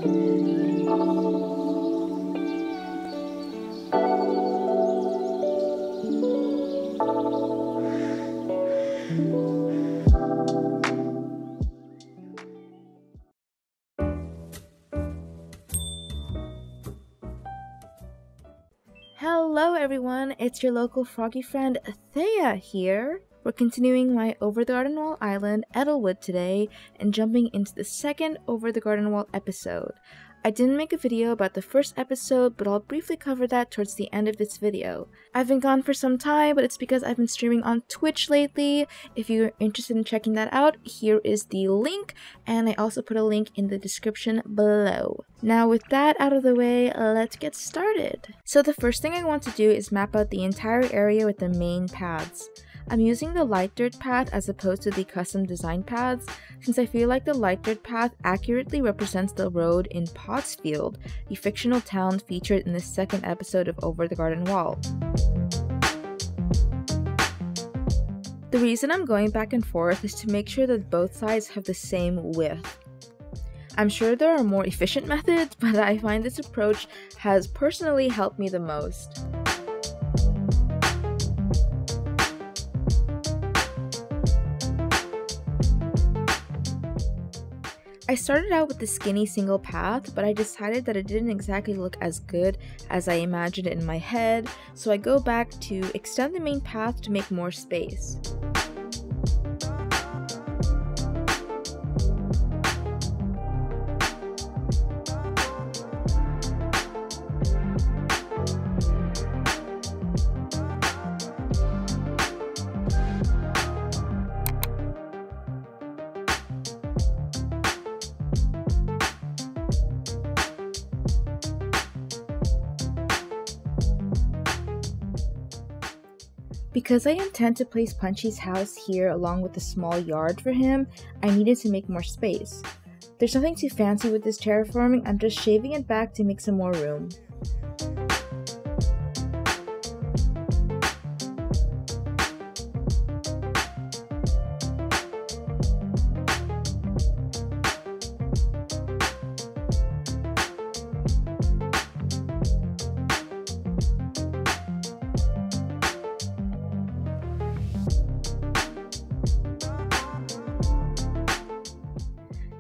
Hello everyone, it's your local Froggy friend Thea here. We're continuing my Over the Garden Wall Island Edelwood today and jumping into the second Over the Garden Wall episode. I didn't make a video about the first episode, but I'll briefly cover that towards the end of this video. I've been gone for some time, but it's because I've been streaming on Twitch lately. If you're interested in checking that out, here is the link, and I also put a link in the description below. Now with that out of the way, let's get started. So the first thing I want to do is map out the entire area with the main paths. I'm using the light dirt path as opposed to the custom design paths, since I feel like the light dirt path accurately represents the road in Pottsfield, the fictional town featured in the second episode of Over the Garden Wall. The reason I'm going back and forth is to make sure that both sides have the same width. I'm sure there are more efficient methods, but I find this approach has personally helped me the most. I started out with the skinny single path, but I decided that it didn't exactly look as good as I imagined it in my head, so I go back to extend the main path to make more space. Because I intend to place Punchy's house here along with a small yard for him, I needed to make more space. There's nothing too fancy with this terraforming, I'm just shaving it back to make some more room.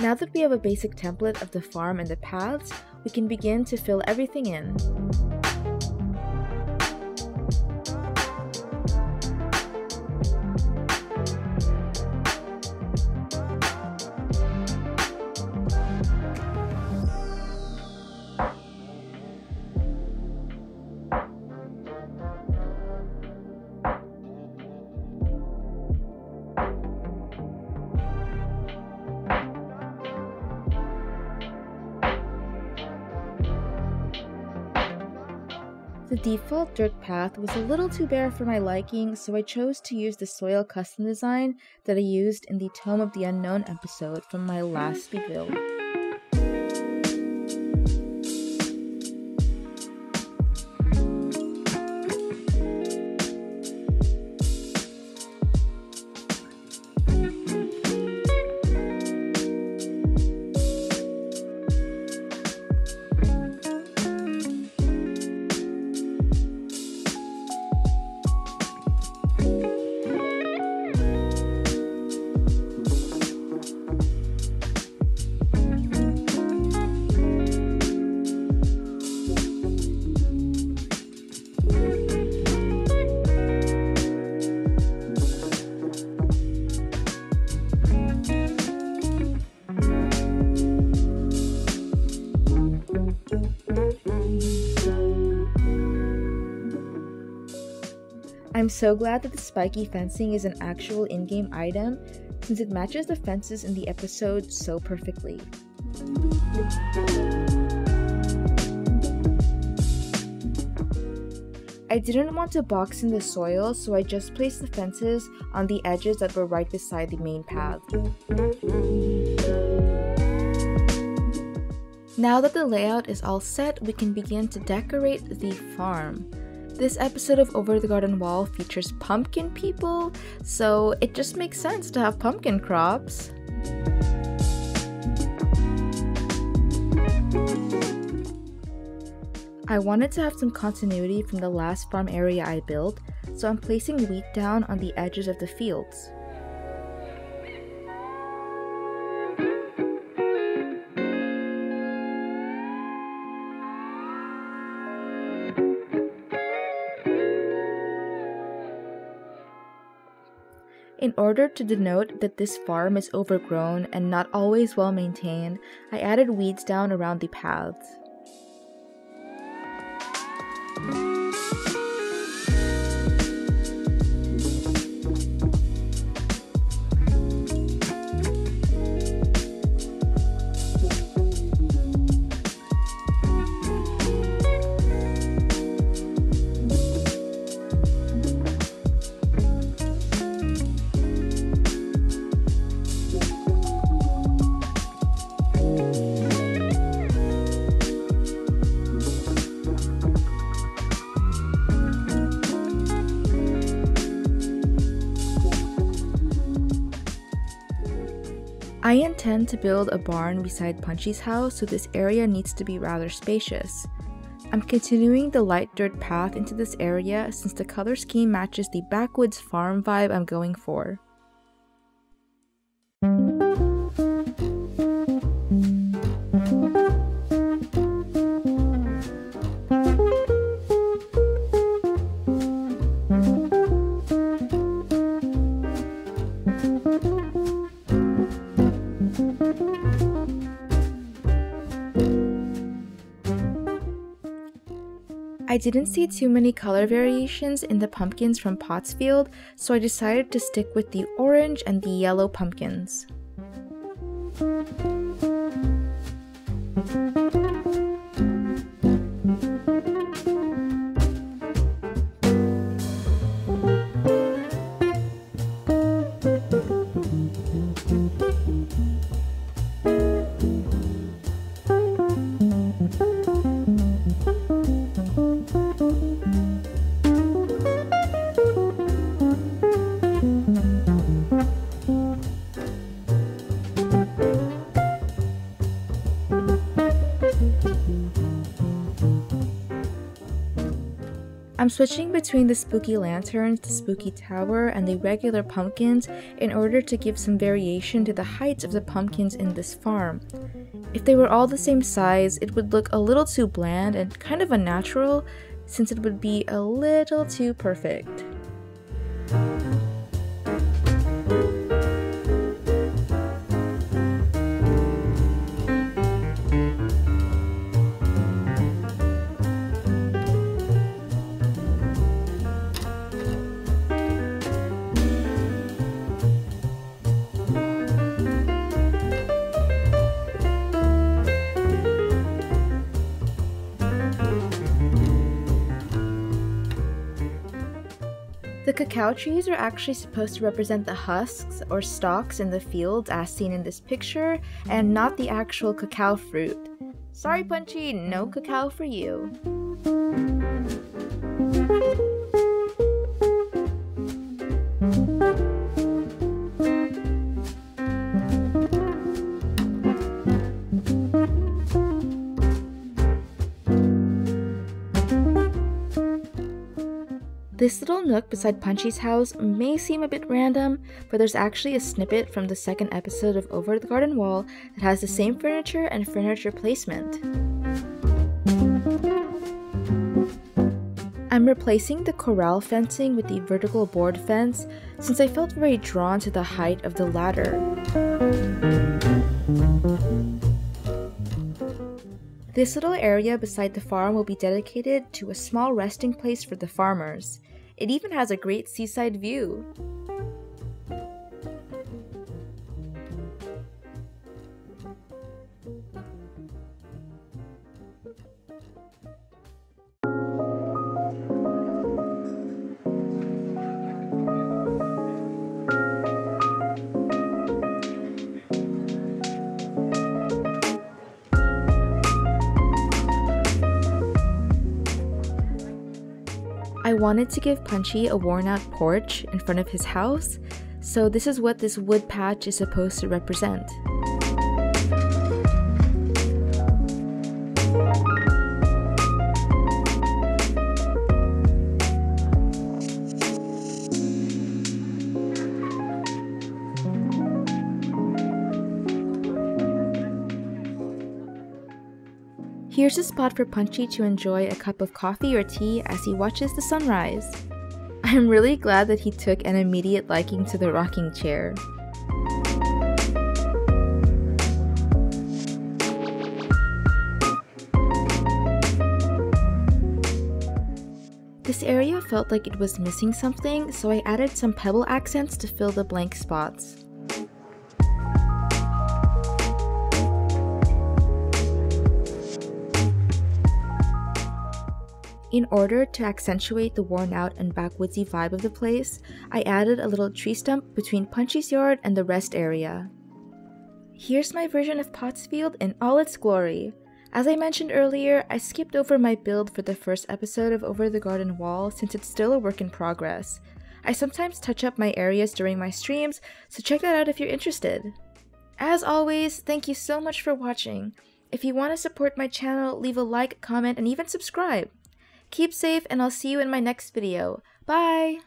Now that we have a basic template of the farm and the paths, we can begin to fill everything in. The default dirt path was a little too bare for my liking, so I chose to use the soil custom design that I used in the Tome of the Unknown episode from my last build. I'm so glad that the spiky fencing is an actual in-game item, since it matches the fences in the episode so perfectly. I didn't want to box in the soil, so I just placed the fences on the edges that were right beside the main path. Now that the layout is all set, we can begin to decorate the farm. This episode of Over the Garden Wall features pumpkin people, so it just makes sense to have pumpkin crops. I wanted to have some continuity from the last farm area I built, so I'm placing wheat down on the edges of the fields. In order to denote that this farm is overgrown and not always well maintained, I added weeds down around the paths. I intend to build a barn beside Punchy's house, so this area needs to be rather spacious. I'm continuing the light dirt path into this area since the color scheme matches the backwoods farm vibe I'm going for. I didn't see too many color variations in the pumpkins from Pottsfield, so I decided to stick with the orange and the yellow pumpkins. I'm switching between the spooky lanterns, the spooky tower, and the regular pumpkins in order to give some variation to the heights of the pumpkins in this farm. If they were all the same size, it would look a little too bland and kind of unnatural, since it would be a little too perfect. The cacao trees are actually supposed to represent the husks or stalks in the fields as seen in this picture, and not the actual cacao fruit. Sorry Punchy, no cacao for you. This little nook beside Punchy's house may seem a bit random, but there's actually a snippet from the second episode of Over the Garden Wall that has the same furniture and furniture placement. I'm replacing the corral fencing with the vertical board fence since I felt very drawn to the height of the ladder. This little area beside the farm will be dedicated to a small resting place for the farmers. It even has a great seaside view. I wanted to give Punchy a worn-out porch in front of his house, so this is what this wood patch is supposed to represent. Here's a spot for Punchy to enjoy a cup of coffee or tea as he watches the sunrise. I'm really glad that he took an immediate liking to the rocking chair. This area felt like it was missing something, so I added some pebble accents to fill the blank spots. In order to accentuate the worn out and backwoodsy vibe of the place, I added a little tree stump between Punchy's yard and the rest area. Here's my version of Pottsfield in all its glory. As I mentioned earlier, I skipped over my build for the first episode of Over the Garden Wall since it's still a work in progress. I sometimes touch up my areas during my streams, so check that out if you're interested. As always, thank you so much for watching. If you want to support my channel, leave a like, comment, and even subscribe. Keep safe, and I'll see you in my next video. Bye!